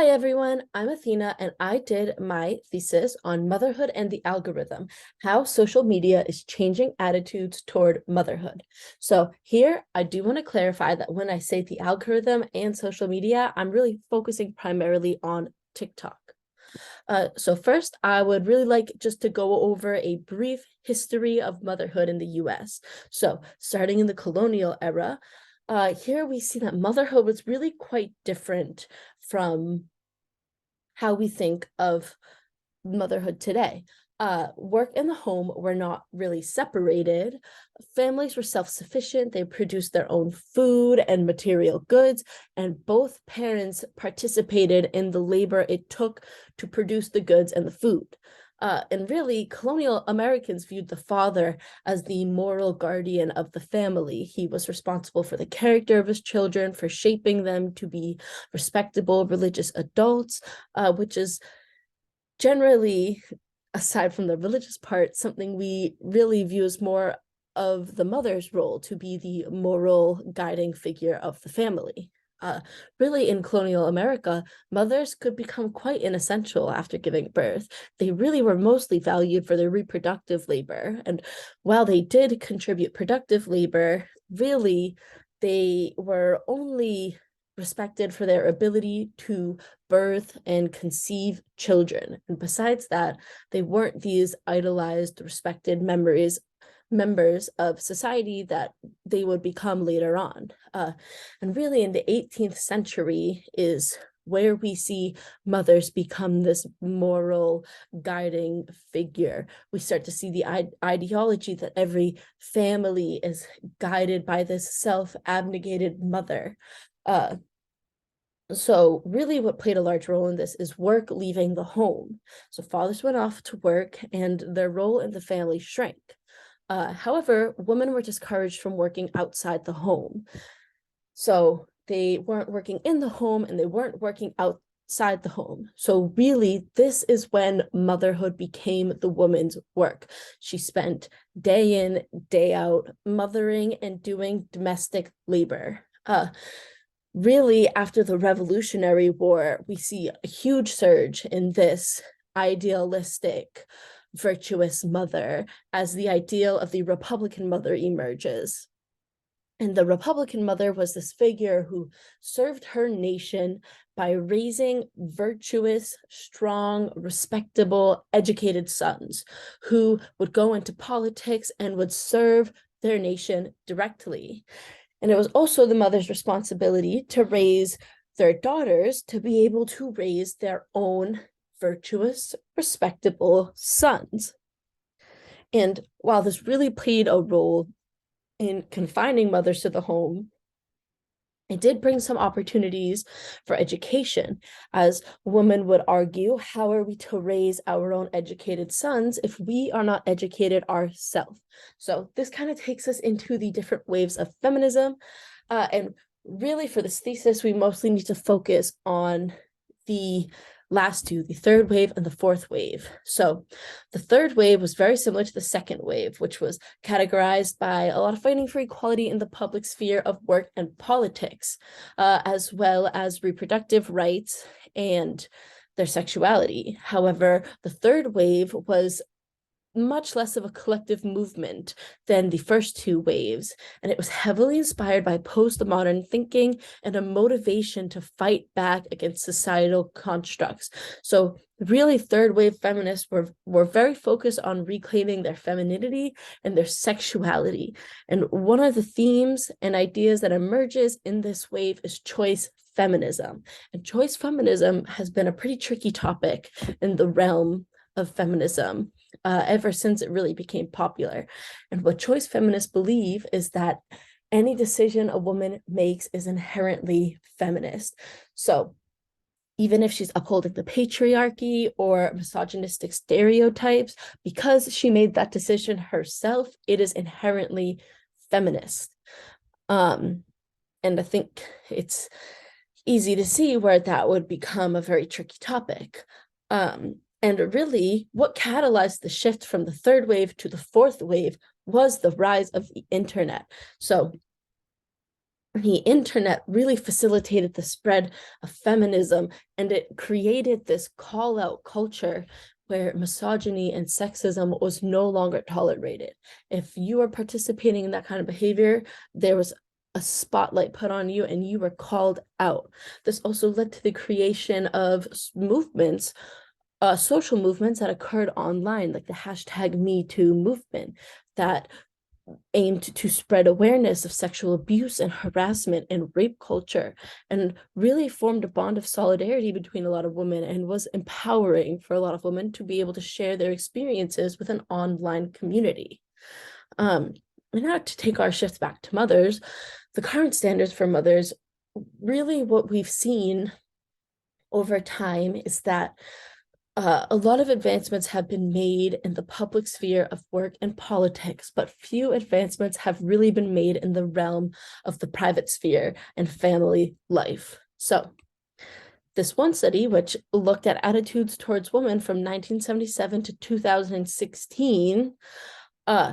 Hi everyone, I'm Athena and I did my thesis on motherhood and the algorithm, how social media is changing attitudes toward motherhood. So here I do want to clarify that when I say the algorithm and social media, I'm really focusing primarily on TikTok. So first, I would really like just to go over a brief history of motherhood in the US. So starting in the colonial era, here we see that motherhood was really quite different from how we think of motherhood today. Work and the home were not really separated. Families were self-sufficient. They produced their own food and material goods, and both parents participated in the labor it took to produce the goods and the food. And really, colonial Americans viewed the father as the moral guardian of the family. He was responsible for the character of his children, for shaping them to be respectable religious adults, which is generally, aside from the religious part, something we really view as more of the mother's role to be the moral guiding figure of the family. Really, in colonial America, mothers could become quite inessential after giving birth. They really were mostly valued for their reproductive labor. And while they did contribute productive labor, really, they were only respected for their ability to birth and conceive children. And besides that, they weren't these idolized, respected members of society that they would become later on. And really in the 18th century is where we see mothers become this moral guiding figure. We start to see the ideology that every family is guided by this self-abnegated mother. So really what played a large role in this is work leaving the home. So fathers went off to work and their role in the family shrank. However, women were discouraged from working outside the home. So they weren't working in the home and they weren't working outside the home. So really, this is when motherhood became the woman's work. She spent day in, day out, mothering and doing domestic labor. Really, after the Revolutionary War, we see a huge surge in this idealistic, virtuous mother as the ideal of the Republican mother emerges. And the Republican mother was this figure who served her nation by raising virtuous, strong, respectable, educated sons who would go into politics and would serve their nation directly. And it was also the mother's responsibility to raise their daughters to be able to raise their own virtuous, respectable sons. And while this really played a role in confining mothers to the home, it did bring some opportunities for education, as women would argue, how are we to raise our own educated sons if we are not educated ourselves? So this kind of takes us into the different waves of feminism. And really for this thesis, we mostly need to focus on the last two, the third wave and the fourth wave. So the third wave was very similar to the second wave, which was categorized by a lot of fighting for equality in the public sphere of work and politics, as well as reproductive rights and their sexuality. However, the third wave was much less of a collective movement than the first two waves, and it was heavily inspired by postmodern thinking and a motivation to fight back against societal constructs. So really, third wave feminists were very focused on reclaiming their femininity and their sexuality. And one of the themes and ideas that emerges in this wave is choice feminism. And choice feminism has been a pretty tricky topic in the realm of feminism ever since it really became popular. And what choice feminists believe is that any decision a woman makes is inherently feminist. So even if she's upholding the patriarchy or misogynistic stereotypes, because she made that decision herself, it is inherently feminist. And I think it's easy to see where that would become a very tricky topic. And really, what catalyzed the shift from the third wave to the fourth wave was the rise of the internet. So the internet really facilitated the spread of feminism, and it created this call out culture where misogyny and sexism was no longer tolerated. If you were participating in that kind of behavior, there was a spotlight put on you and you were called out. This also led to the creation of movements, social movements that occurred online, like the hashtag Me Too movement, that aimed to spread awareness of sexual abuse and harassment and rape culture, and really formed a bond of solidarity between a lot of women, and was empowering for a lot of women to be able to share their experiences with an online community. And now to take our shift back to mothers, the current standards for mothers, really what we've seen over time is that a lot of advancements have been made in the public sphere of work and politics, but few advancements have really been made in the realm of the private sphere and family life. So this one study, which looked at attitudes towards women from 1977 to 2016,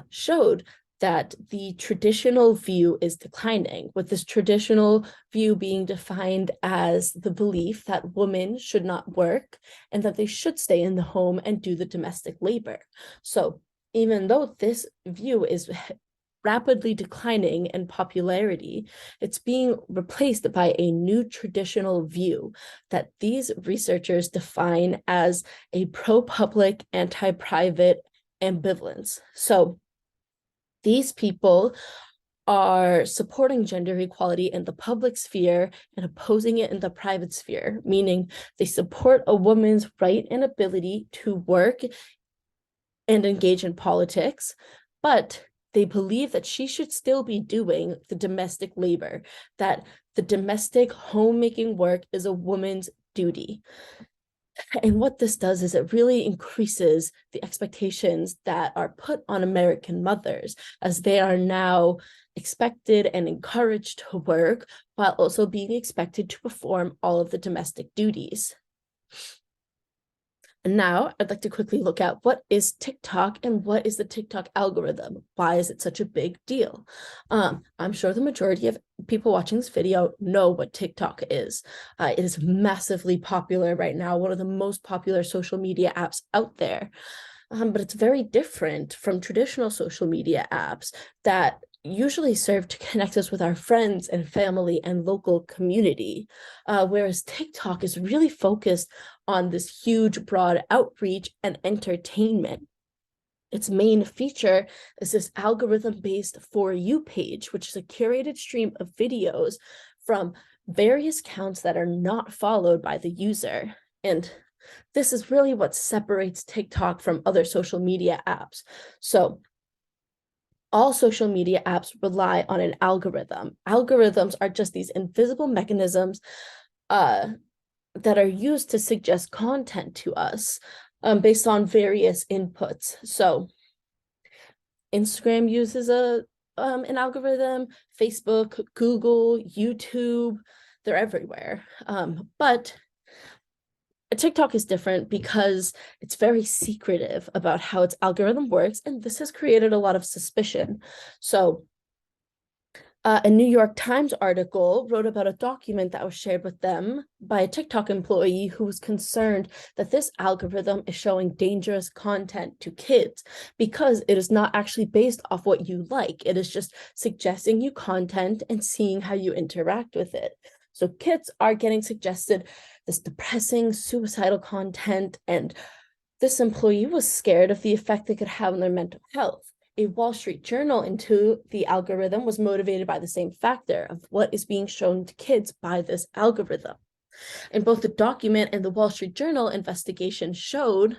showed that the traditional view is declining, with this traditional view being defined as the belief that women should not work and that they should stay in the home and do the domestic labor. So even though this view is rapidly declining in popularity, it's being replaced by a new traditional view that these researchers define as a pro-public, anti-private ambivalence. So these people are supporting gender equality in the public sphere and opposing it in the private sphere, meaning they support a woman's right and ability to work and engage in politics, but they believe that she should still be doing the domestic labor, that the domestic homemaking work is a woman's duty. And what this does is it really increases the expectations that are put on American mothers, as they are now expected and encouraged to work while also being expected to perform all of the domestic duties. And now I'd like to quickly look at what is TikTok and what is the TikTok algorithm? Why is it such a big deal? I'm sure the majority of people watching this video know what TikTok is. It is massively popular right now, one of the most popular social media apps out there. But it's very different from traditional social media apps that usually serve to connect us with our friends and family and local community, whereas TikTok is really focused on this huge, broad outreach and entertainment. Its main feature is this algorithm-based For You page, which is a curated stream of videos from various accounts that are not followed by the user. And this is really what separates TikTok from other social media apps. So all social media apps rely on an algorithm. Algorithms are just these invisible mechanisms that are used to suggest content to us based on various inputs. So Instagram uses an algorithm, Facebook, Google, YouTube, they're everywhere. But TikTok is different because it's very secretive about how its algorithm works, and this has created a lot of suspicion. So a New York Times article wrote about a document that was shared with them by a TikTok employee who was concerned that this algorithm is showing dangerous content to kids because it is not actually based off what you like. It is just suggesting you content and seeing how you interact with it. So kids are getting suggested this depressing, suicidal content, and this employee was scared of the effect it could have on their mental health. A Wall Street Journal into the algorithm was motivated by the same factor of what is being shown to kids by this algorithm. And both the document and the Wall Street Journal investigation showed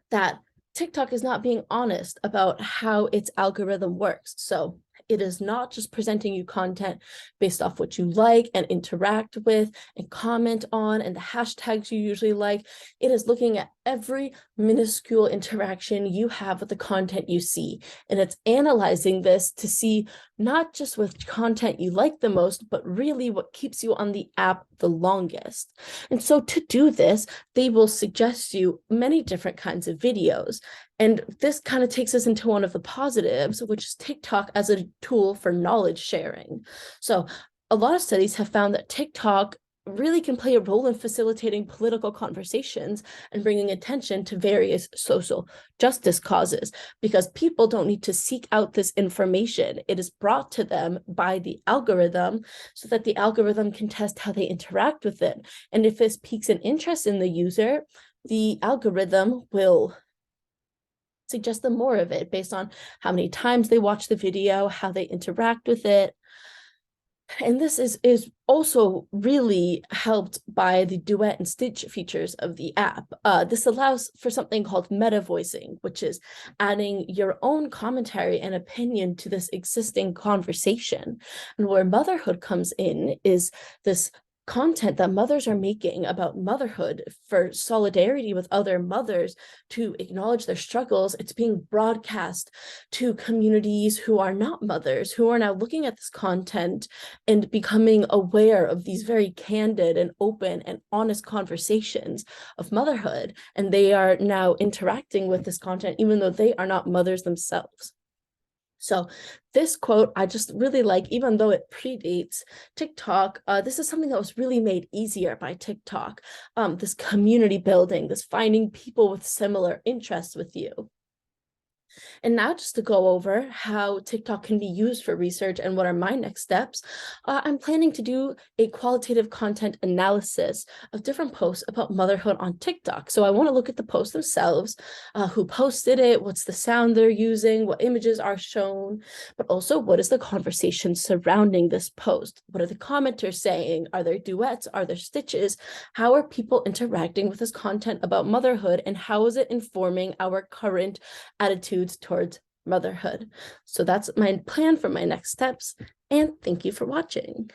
that TikTok is not being honest about how its algorithm works. So it is not just presenting you content based off what you like and interact with and comment on and the hashtags you usually like. It is looking at every minuscule interaction you have with the content you see. And it's analyzing this to see not just which content you like the most, but really what keeps you on the app the longest. And so to do this, they will suggest you many different kinds of videos. And this kind of takes us into one of the positives, which is TikTok as a tool for knowledge sharing. So a lot of studies have found that TikTok really can play a role in facilitating political conversations and bringing attention to various social justice causes, because people don't need to seek out this information. It is brought to them by the algorithm so that the algorithm can test how they interact with it. And if this piques an interest in the user, the algorithm will suggest them more of it based on how many times they watch the video, how they interact with it. And this is also really helped by the duet and stitch features of the app. This allows for something called meta voicing, which is adding your own commentary and opinion to this existing conversation. And where motherhood comes in is this content that mothers are making about motherhood for solidarity with other mothers, to acknowledge their struggles. It's being broadcast to communities who are not mothers, who are now looking at this content and becoming aware of these very candid and open and honest conversations of motherhood. And they are now interacting with this content, even though they are not mothers themselves. So this quote I just really like, even though it predates TikTok. This is something that was really made easier by TikTok. This community building, this finding people with similar interests with you. And now just to go over how TikTok can be used for research and what are my next steps, I'm planning to do a qualitative content analysis of different posts about motherhood on TikTok. So I want to look at the posts themselves, who posted it, what's the sound they're using, what images are shown, but also what is the conversation surrounding this post? What are the commenters saying? Are there duets? Are there stitches? How are people interacting with this content about motherhood, and how is it informing our current attitudes towards motherhood? So that's my plan for my next steps, and thank you for watching.